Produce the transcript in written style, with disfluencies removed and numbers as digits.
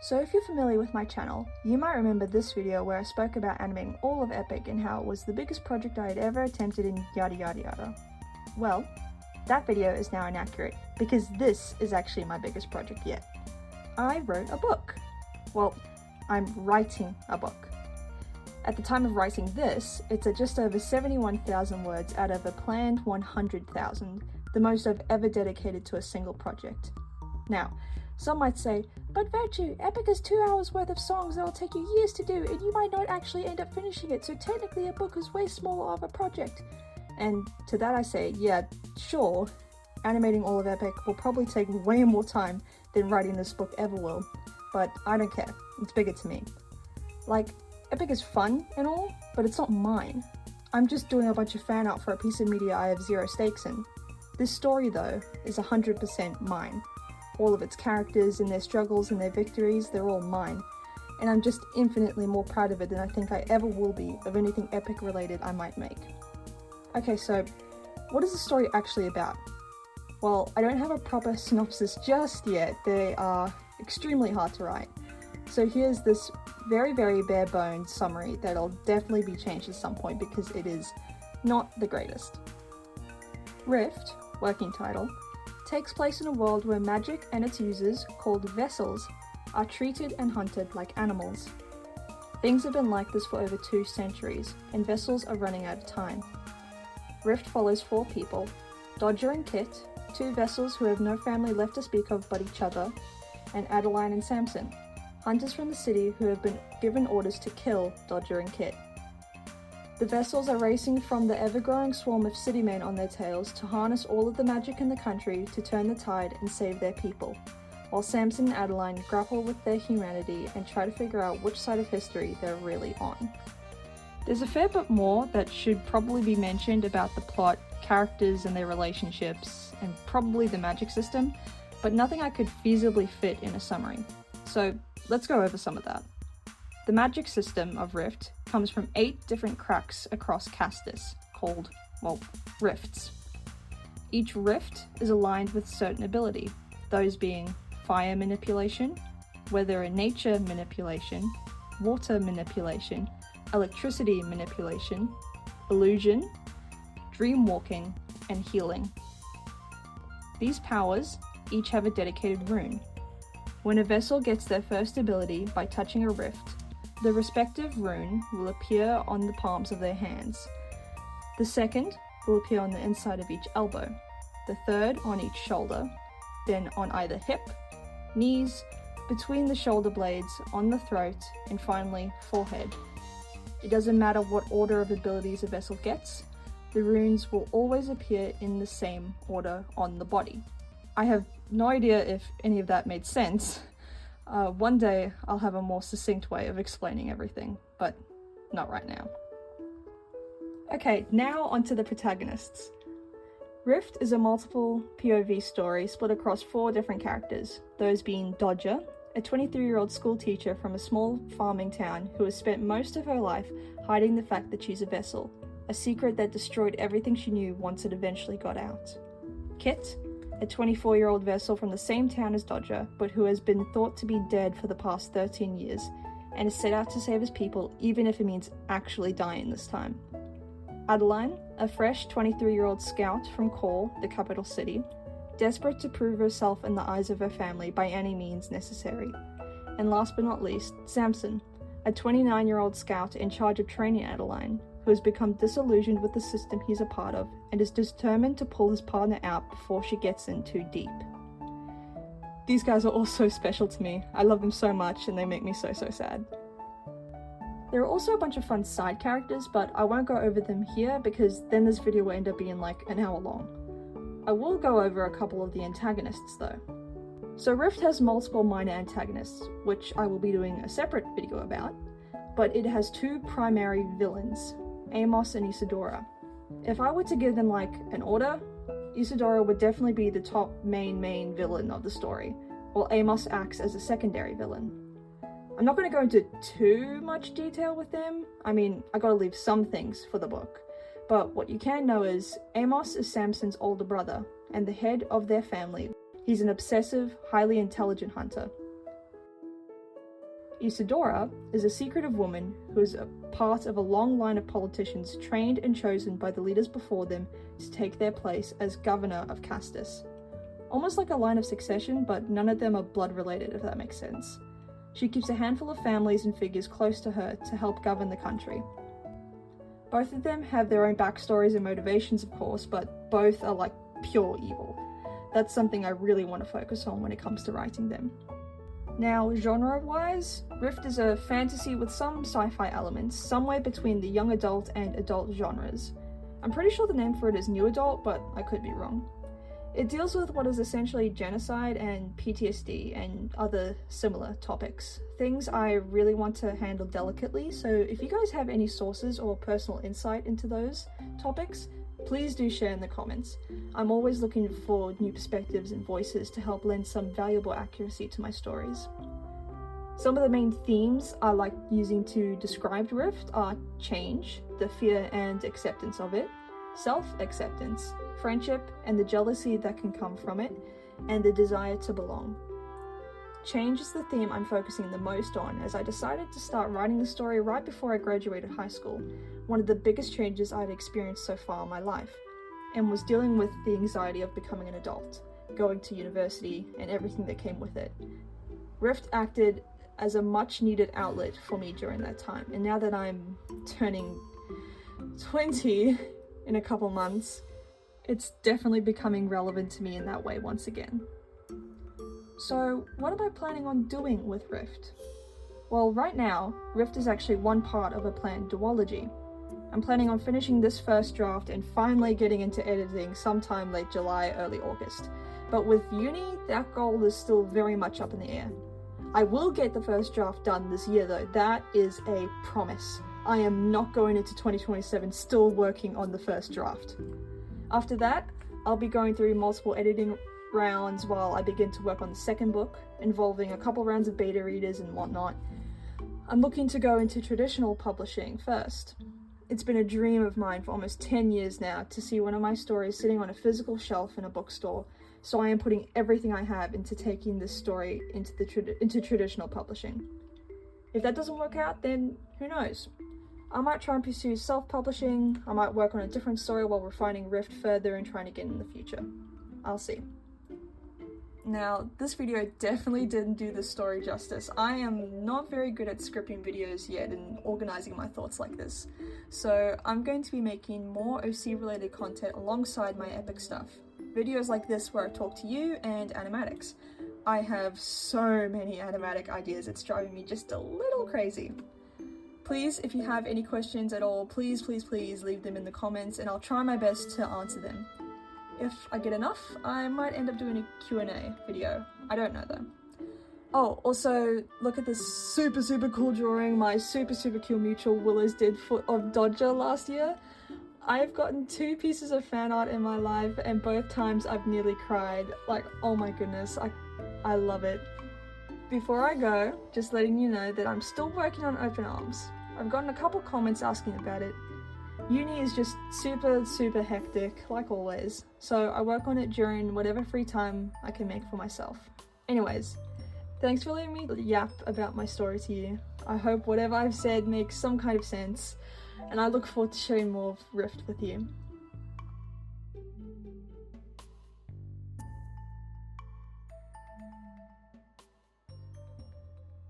So if you're familiar with my channel, you might remember this video where I spoke about animating all of Epic and how it was the biggest project I had ever attempted in yada yada yada. Well, that video is now inaccurate, because this is actually my biggest project yet. I wrote a book. Well, I'm writing a book. At the time of writing this, it's at just over 71,000 words out of a planned 100,000, the most I've ever dedicated to a single project. Now, some might say, but Virtue, Epic is 2 hours worth of songs that will take you years to do, and you might not actually end up finishing it, so technically a book is way smaller of a project. And to that I say, yeah, sure, animating all of Epic will probably take way more time than writing this book ever will, but I don't care, it's bigger to me. Like, Epic is fun and all, but it's not mine. I'm just doing a bunch of fan art for a piece of media I have zero stakes in. This story, though, is 100% mine. All of its characters and their struggles and their victories, they're all mine. And I'm just infinitely more proud of it than I think I ever will be of anything Epic related I might make. Okay, so what is the story actually about? Well, I don't have a proper synopsis just yet. They are extremely hard to write. So here's this very, very bare bones summary that'll definitely be changed at some point because it is not the greatest. Rift, working title, takes place in a world where magic and its users, called vessels, are treated and hunted like animals. Things have been like this for over 2 centuries, and vessels are running out of time. Rift follows 4 people, Dodger and Kit, 2 vessels who have no family left to speak of but each other, and Adeline and Samson, hunters from the city who have been given orders to kill Dodger and Kit. The vessels are racing from the ever-growing swarm of city men on their tails to harness all of the magic in the country to turn the tide and save their people, while Samson and Adeline grapple with their humanity and try to figure out which side of history they're really on. There's a fair bit more that should probably be mentioned about the plot, characters and their relationships, and probably the magic system, but nothing I could feasibly fit in a summary. So let's go over some of that. The magic system of Rift comes from 8 different cracks across Castus, called, well, rifts. Each rift is aligned with certain ability, those being fire manipulation, weather and nature manipulation, water manipulation, electricity manipulation, illusion, dream walking, and healing. These powers each have a dedicated rune. When a vessel gets their first ability by touching a rift, the respective rune will appear on the palms of their hands. The second will appear on the inside of each elbow, the third on each shoulder, then on either hip, knees, between the shoulder blades, on the throat, and finally forehead. It doesn't matter what order of abilities a vessel gets, the runes will always appear in the same order on the body. I have no idea if any of that made sense. One day I'll have a more succinct way of explaining everything, but not right now. Okay, now onto the protagonists. Rift is a multiple POV story split across 4 different characters, those being Dodger, a 23-year-old school teacher from a small farming town who has spent most of her life hiding the fact that she's a vessel, a secret that destroyed everything she knew once it eventually got out. Kit, a 24-year-old vessel from the same town as Dodger, but who has been thought to be dead for the past 13 years, and is set out to save his people even if it means actually dying this time. Adeline, a fresh 23-year-old scout from Kor, the capital city, desperate to prove herself in the eyes of her family by any means necessary. And last but not least, Samson, a 29-year-old scout in charge of training Adeline, who has become disillusioned with the system he's a part of and is determined to pull his partner out before she gets in too deep. These guys are all so special to me. I love them so much and they make me so sad. There are also a bunch of fun side characters, but I won't go over them here because then this video will end up being like an hour long. I will go over a couple of the antagonists though. So Rift has multiple minor antagonists, which I will be doing a separate video about, but it has 2 primary villains, Amos and Isadora. If I were to give them like an order, Isadora would definitely be the top main villain of the story, while Amos acts as a secondary villain. I'm not going to go into too much detail with them. I mean, I gotta leave some things for the book. But what you can know is Amos is Samson's older brother and the head of their family. He's an obsessive, highly intelligent hunter. Isadora is a secretive woman who is a part of a long line of politicians trained and chosen by the leaders before them to take their place as governor of Castus. Almost like a line of succession, but none of them are blood related, if that makes sense. She keeps a handful of families and figures close to her to help govern the country. Both of them have their own backstories and motivations, of course, but both are like pure evil. That's something I really want to focus on when it comes to writing them. Now, genre-wise, Rift is a fantasy with some sci-fi elements, somewhere between the young adult and adult genres. I'm pretty sure the name for it is new adult, but I could be wrong. It deals with what is essentially genocide and PTSD and other similar topics. Things I really want to handle delicately, so if you guys have any sources or personal insight into those topics, please do share in the comments. I'm always looking for new perspectives and voices to help lend some valuable accuracy to my stories. Some of the main themes I like using to describe Rift are change, the fear and acceptance of it, self-acceptance, friendship and the jealousy that can come from it, and the desire to belong. Change is the theme I'm focusing the most on, as I decided to start writing the story right before I graduated high school, one of the biggest changes I'd experienced so far in my life, and was dealing with the anxiety of becoming an adult, going to university, and everything that came with it. Rift acted as a much needed outlet for me during that time, and now that I'm turning 20 in a couple months, it's definitely becoming relevant to me in that way once again. So what am I planning on doing with Rift? Well, right now, Rift is actually one part of a planned duology. I'm planning on finishing this first draft and finally getting into editing sometime late July, early August. But with uni, that goal is still very much up in the air. I will get the first draft done this year though, that is a promise. I am not going into 2027 still working on the first draft. After that, I'll be going through multiple editing rounds while I begin to work on the second book, involving a couple rounds of beta readers and whatnot. I'm looking to go into traditional publishing first. It's been a dream of mine for almost 10 years now to see one of my stories sitting on a physical shelf in a bookstore, so I am putting everything I have into taking this story into traditional publishing. If that doesn't work out, then who knows? I might try and pursue self-publishing, I might work on a different story while refining Rift further and trying to get in the future. I'll see. Now, this video definitely didn't do this story justice. I am not very good at scripting videos yet and organizing my thoughts like this. So I'm going to be making more OC related content alongside my epic stuff. Videos like this where I talk to you and animatics. I have so many animatic ideas, it's driving me just a little crazy. Please, if you have any questions at all, please leave them in the comments and I'll try my best to answer them. If I get enough, I might end up doing a Q&A video. I don't know though. Oh, also, look at this super cool drawing my super cool mutual Willows did of Dodger last year. I've gotten 2 pieces of fan art in my life and both times I've nearly cried. Like, oh my goodness, I love it. Before I go, just letting you know that I'm still working on Open Arms. I've gotten a couple comments asking about it. Uni is just super hectic, like always, so I work on it during whatever free time I can make for myself. Anyways, thanks for letting me yap about my story to you. I hope whatever I've said makes some kind of sense, and I look forward to sharing more of Rift with you.